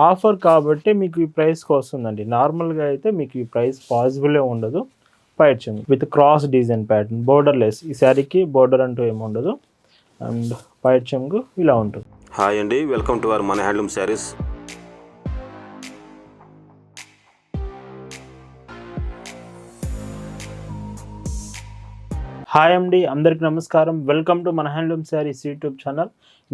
Offer కాబట్టి మీకు ఈ ప్రైస్కి వస్తుందండి. నార్మల్గా అయితే మీకు ఈ ప్రైస్ పాసిబులే ఉండదు. పైడ్చమ్ with cross design pattern borderless. ఈ శారీకి బోర్డర్ అంటూ ఏమి ఉండదు. అండ్ పైడ్చమ్కు ఇలా ఉంటుంది. హాయ్ అండి, వెల్కమ్ టు అవర్ మన హ్యాండ్లూమ్ శారీస్. హాయ్ అండి, అందరికీ నమస్కారం. వెల్కమ్ టు మన హ్యాండ్లూమ్ శారీస్ యూట్యూబ్ ఛానల్.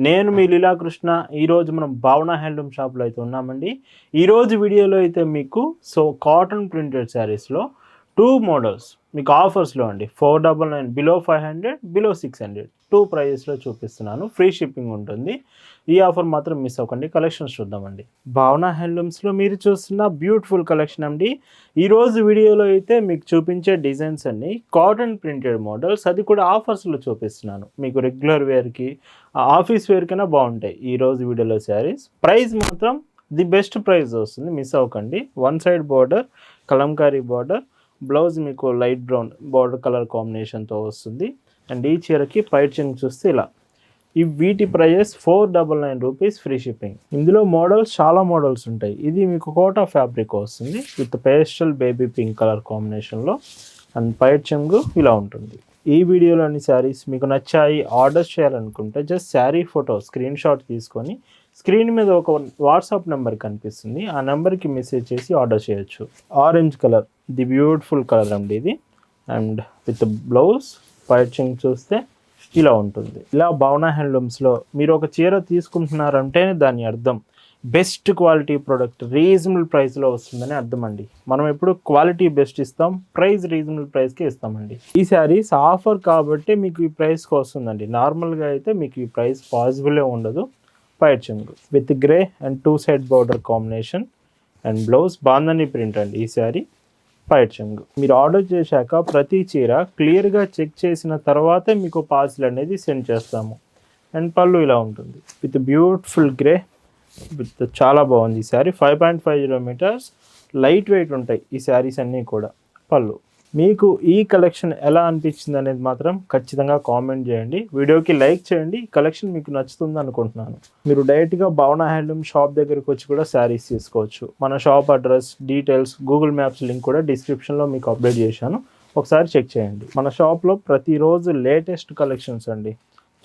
నేను మీ లీలాకృష్ణ. ఈరోజు మనం భావన హ్యాండ్లూమ్ షాప్లో అయితే ఉన్నామండి. ఈరోజు వీడియోలో అయితే మీకు కాటన్ ప్రింటెడ్ శారీస్లో 2 మోడల్స్ మీకు ఆఫర్స్లో అండి. 499 బిలో 500, బిలో 600 2 ప్రైజెస్లో చూపిస్తున్నాను. ఫ్రీ షిప్పింగ్ ఉంటుంది. ఈ ఆఫర్ మాత్రం మిస్ అవ్వకండి. కలెక్షన్స్ చూద్దామండి. భావన హ్యాండ్లూమ్స్లో మీరు చూస్తున్న బ్యూటిఫుల్ కలెక్షన్ అండి. ఈరోజు వీడియోలో అయితే మీకు చూపించే డిజైన్స్ అన్ని కాటన్ ప్రింటెడ్ మోడల్స్, అది కూడా ఆఫర్స్లో చూపిస్తున్నాను. మీకు రెగ్యులర్ వేర్కి, ఆఫీస్ వేర్కైనా బాగుంటాయి ఈరోజు వీడియోలో శారీస్. ప్రైస్ మాత్రం ది బెస్ట్ ప్రైస్ వస్తుంది, మిస్ అవ్వకండి. 1 side border, Kalamkari border, blouse మీకు లైట్ బ్రౌన్ బార్డర్ కలర్ కాంబినేషన్తో వస్తుంది. అండ్ ఈ చీరకి పైచింగ్ చూస్తే ఇలా. ఈ వీటి ప్రైజెస్ 499 రూపీస్, ఫ్రీ షిప్పింగ్. ఇందులో మోడల్స్ చాలా మోడల్స్ ఉంటాయి. ఇది మీకు కోటా ఫ్యాబ్రిక్ వస్తుంది with pastel baby pink colour కాంబినేషన్లో. అండ్ పైచింగ్ ఇలా ఉంటుంది. ఈ వీడియోలోని శారీస్ మీకు నచ్చాయి, ఆర్డర్ చేయాలనుకుంటే just sari photo screen shot తీసుకొని స్క్రీన్ మీద ఒక వాట్సాప్ నెంబర్ కనిపిస్తుంది, ఆ నెంబర్కి మెసేజ్ చేసి ఆర్డర్ చేయొచ్చు. Orange colour, the beautiful colour అండి ఇది. అండ్ విత్ బ్లౌజ్ పైచింగ్ చూస్తే ఇలా ఉంటుంది. ఇలా భావన హ్యాండ్లూమ్స్లో మీరు ఒక చీర తీసుకుంటున్నారంటేనే దాని అర్థం బెస్ట్ క్వాలిటీ ప్రోడక్ట్ రీజనబుల్ ప్రైస్లో వస్తుందని అర్థం అండి. మనం ఎప్పుడు క్వాలిటీ బెస్ట్ ఇస్తాం, ప్రైస్ రీజనబుల్ ప్రైస్కి ఇస్తామండి. ఈ శారీస్ ఆఫర్ కాబట్టి మీకు ఈ ప్రైస్కి వస్తుందండి. నార్మల్గా అయితే మీకు ఈ ప్రైస్ పాసిబులే ఉండదు. పైచింగ్ with grey and 2 side border combination. And blouse bandhani print అండి ఈ శారీ. పైచింగ్ మీరు ఆర్డర్ చేశాక ప్రతి చీర క్లియర్గా చెక్ చేసిన తర్వాతే మీకు పార్సిల్ అనేది సెండ్ చేస్తాము. అండ్ పళ్ళు ఇలా ఉంటుంది విత్ బ్యూటిఫుల్ గ్రే విత్ చాలా బాగుంది ఈ శారీ. 5.50 మీటర్స్, లైట్ వెయిట్ ఉంటాయి ఈ శారీస్ అన్నీ కూడా. పళ్ళు మీకు ఈ కలెక్షన్ ఎలా అనిపించింది అనేది మాత్రం ఖచ్చితంగా కామెంట్ చేయండి. వీడియోకి లైక్ చేయండి. ఈ కలెక్షన్ మీకు నచ్చుతుంది అనుకుంటున్నాను. మీరు డైరెక్ట్గా భావన హ్యాండ్లూమ్ షాప్ దగ్గరికి వచ్చి కూడా శారీస్ తీసుకోవచ్చు. మన shop address, details, Google maps link కూడా డిస్క్రిప్షన్లో మీకు అప్డేట్ చేశాను, ఒకసారి చెక్ చేయండి. మన షాప్లో ప్రతిరోజు లేటెస్ట్ కలెక్షన్స్ అండి,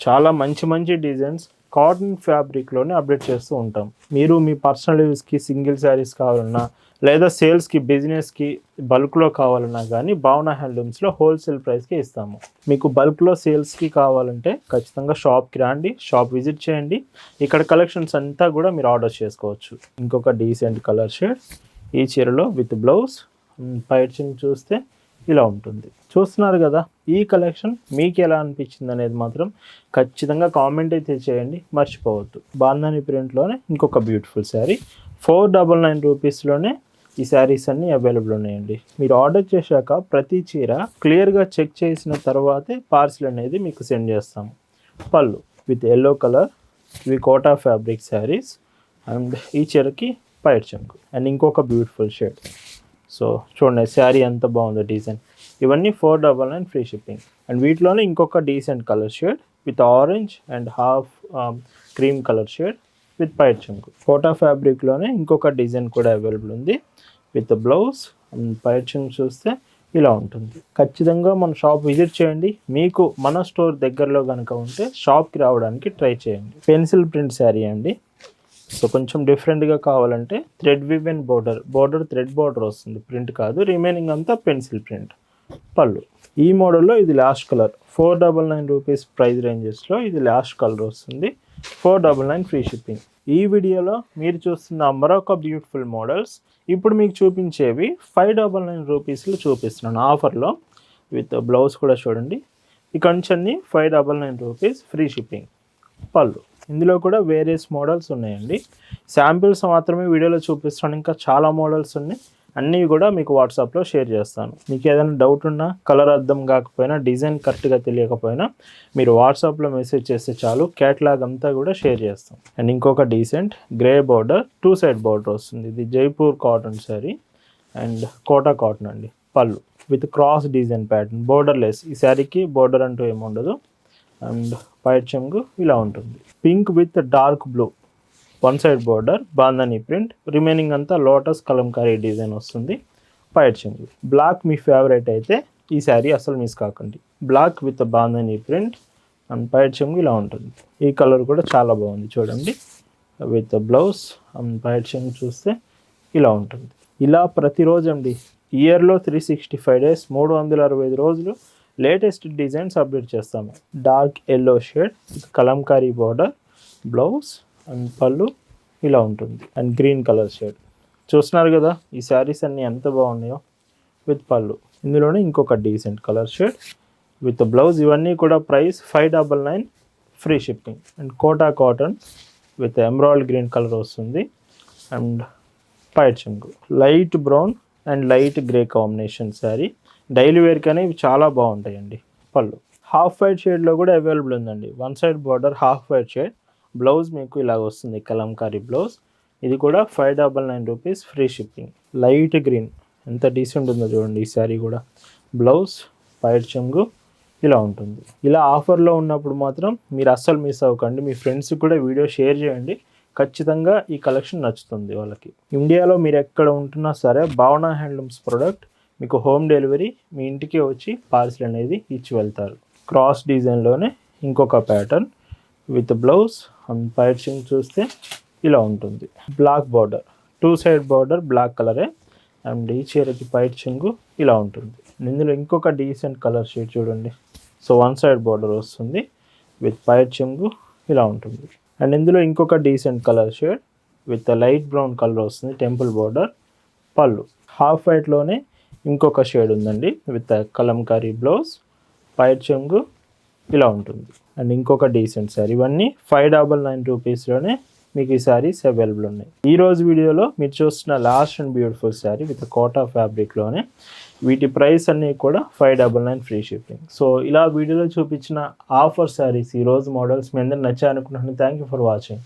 చాలా మంచి మంచి డిజైన్స్ కాటన్ ఫ్యాబ్రిక్లోనే అప్డేట్ చేస్తూ ఉంటాం. మీరు మీ పర్సనల్ యూస్కి సింగిల్ శారీస్ కావాలన్నా, లేదా సేల్స్కి, బిజినెస్కి బల్క్లో కావాలన్నా కానీ భావన హ్యాండ్లూమ్స్లో హోల్సేల్ ప్రైస్కి ఇస్తాము. మీకు బల్క్లో సేల్స్కి కావాలంటే ఖచ్చితంగా షాప్కి రండి, షాప్ విజిట్ చేయండి. ఇక్కడ కలెక్షన్స్ అంతా కూడా మీరు ఆర్డర్ చేసుకోవచ్చు. ఇంకొక డీసెంట్ కలర్ షేడ్ ఈ చీరలో విత్ బ్లౌజ్. పైచింగ్ చూస్తే ఇలా ఉంటుంది. చూస్తున్నారు కదా, ఈ కలెక్షన్ మీకు ఎలా అనిపించింది అనేది మాత్రం ఖచ్చితంగా కామెంట్ అయితే చేయండి, మర్చిపోవద్దు. బాందని ప్రింట్లోనే ఇంకొక బ్యూటిఫుల్ శారీ 499 రూపీస్లోనే ఈ శారీస్ అన్నీ అవైలబుల్ ఉన్నాయండి. మీరు ఆర్డర్ చేశాక ప్రతి చీర క్లియర్గా చెక్ చేసిన తర్వాతే పార్సిల్ అనేది మీకు సెండ్ చేస్తాము. పళ్ళు విత్ ఎల్లో కలర్, ఇవి కోటా ఫ్యాబ్రిక్ శారీస్. అండ్ ఈ చీరకి పైచింగ్. అండ్ ఇంకొక బ్యూటిఫుల్ షేడ్. సో చూడండి శారీ ఎంత బాగుందో డిజైన్. ఇవన్నీ 499 ఫ్రీ షిప్పింగ్. అండ్ వీటిలోనే ఇంకొక decent colour shade with orange and half cream colour shade with పైచింగ్. కోటా ఫ్యాబ్రిక్లోనే ఇంకొక డిజైన్ కూడా అవైలబుల్ ఉంది విత్ బ్లౌజ్. పైచింగ్ చూస్తే ఇలా ఉంటుంది. ఖచ్చితంగా మన షాప్ విజిట్ చేయండి. మీకు మన స్టోర్ దగ్గరలో కనుక ఉంటే షాప్కి రావడానికి ట్రై చేయండి. పెన్సిల్ ప్రింట్ శారీ అండి. సో కొంచెం డిఫరెంట్గా కావాలంటే thread woven border thread border వస్తుంది, ప్రింట్ కాదు. రిమైనింగ్ అంతా పెన్సిల్ ప్రింట్. పళ్ళు ఈ మోడల్లో ఇది లాస్ట్ కలర్. 499 రూపీస్ ప్రైస్ రేంజెస్లో ఇది లాస్ట్ కలర్ వస్తుంది. 499 ఫ్రీ షిప్పింగ్. ఈ వీడియోలో మీరు చూస్తున్న మరొక బ్యూటిఫుల్ మోడల్స్ ఇప్పుడు మీకు చూపించేవి 599 రూపీస్లో చూపిస్తున్నాను ఆఫర్లో. విత్ బ్లౌజ్ కూడా చూడండి. ఇక నుంచి అన్ని 599 రూపీస్, ఫ్రీ షిప్పింగ్. పళ్ళు ఇందులో కూడా వేరియస్ మోడల్స్ ఉన్నాయండి. శాంపిల్స్ మాత్రమే వీడియోలో చూపిస్తాను, ఇంకా చాలా మోడల్స్ ఉన్నాయి. అన్నీ కూడా మీకు వాట్సాప్లో షేర్ చేస్తాను. మీకు ఏదైనా డౌట్ ఉన్నా, కలర్ అర్థం కాకపోయినా, డిజైన్ కరెక్ట్గా తెలియకపోయినా మీరు వాట్సాప్లో మెసేజ్ చేస్తే చాలు, క్యాటలాగ్ అంతా కూడా షేర్ చేస్తాం. అండ్ ఇంకొక decent grey border 2 side border వస్తుంది. ఇది Jaipur cotton sari and Kota cotton అండి. పళ్ళు with cross design pattern, borderless. ఈ శారీకి బోర్డర్ అంటూ ఏమి ఉండదు. అండ్ పైచింగ్ ఇలా ఉంటుంది. Pink with dark blue one side border bandhani print, remaining అంతా లోటస్ కలంకారీ డిజైన్ వస్తుంది. పైట్ చెంగు బ్లాక్ మీ ఫేవరెట్ అయితే ఈ శారీ అసలు మిస్ కాకండి. Black with bandhani print and పైట్ చెంగు ఇలా ఉంటుంది. ఈ కలర్ కూడా చాలా బాగుంది చూడండి. విత్ బ్లౌజ్ అండ్ పైట్ చెంగు చూస్తే ఇలా ఉంటుంది. ఇలా ప్రతిరోజు అండి, ఇయర్లో 365 days 365 రోజులు లేటెస్ట్ డిజైన్స్ అప్డేట్ చేస్తాము. Dark yellow shade Kalamkari border, blouse and పళ్ళు ఇలా ఉంటుంది. అండ్ గ్రీన్ కలర్ షేడ్ చూస్తున్నారు కదా. ఈ శారీస్ అన్నీ ఎంత బాగున్నాయో విత్ పళ్ళు. ఇందులోనే ఇంకొక decent colour shade with blouse. ఇవన్నీ కూడా price 599 free shipping. And Kota cotton with emerald green colour వస్తుంది. అండ్ పైట్ చెంగు light brown and light grey combination sari. Daily వేర్కి అనేవి చాలా బాగుంటాయండి. పళ్ళు హాఫ్ వైట్ షేడ్లో కూడా అవైలబుల్ ఉందండి. One side border half white shade, blouse మీకు ఇలాగ వస్తుంది కలంకారీ బ్లౌజ్. ఇది కూడా 599 rupees free shipping. Light green ఎంత డీసెంట్ ఉందో చూడండి ఈ శారీ కూడా. బ్లౌజ్ పైట్ చెంగు ఇలా ఉంటుంది. ఇలా ఆఫర్లో ఉన్నప్పుడు మాత్రం మీరు అస్సలు మిస్ అవ్వకండి. మీ ఫ్రెండ్స్కి కూడా వీడియో షేర్ చేయండి. ఖచ్చితంగా ఈ కలెక్షన్ నచ్చుతుంది వాళ్ళకి. ఇండియాలో మీరు ఎక్కడ ఉంటున్నా సరే భావన హ్యాండ్లూమ్స్ ప్రోడక్ట్ మీకు హోమ్ డెలివరీ మీ ఇంటికి వచ్చి పార్సిల్ అనేది ఇచ్చి వెళ్తారు. క్రాస్ డిజైన్లోనే ఇంకొక ప్యాటర్న్ విత్ బ్లౌజ్ అండ్ పైట్ చెంగు చూస్తే ఇలా ఉంటుంది. Black border, 2 side border black కలరే. అండ్ ఈ చీరకి పైట్ చెంగు ఇలా ఉంటుంది. ఇందులో ఇంకొక డీసెంట్ కలర్ షేడ్ చూడండి. సో వన్ సైడ్ బార్డర్ వస్తుంది విత్ పైట్ చెంగు ఇలా ఉంటుంది. అండ్ ఇందులో ఇంకొక decent colour shade with light brown colour వస్తుంది. టెంపుల్ బార్డర్, పళ్ళు హాఫ్ వైట్లోనే ఇంకొక షేడ్ ఉందండి విత్ కలంకారీ బ్లౌజ్, పైట్ చెంగు ఇలా ఉంటుంది. అండ్ ఇంకొక డీసెంట్ శారీ. ఇవన్నీ 599 రూపీస్లోనే మీకు ఈ శారీస్ అవైలబుల్ ఉన్నాయి. ఈ రోజు వీడియోలో మీరు చూస్తున్న last and beautiful sari with Kota ఫ్యాబ్రిక్లోనే. వీటి ప్రైస్ అన్నీ కూడా 599 ఫ్రీ షిప్పింగ్. సో ఇలా వీడియోలో చూపించిన ఆఫర్ శారీస్ ఈరోజు మోడల్స్ మీ అందరూ నచ్చాయనుకుంటున్నాను. Thank you for watching.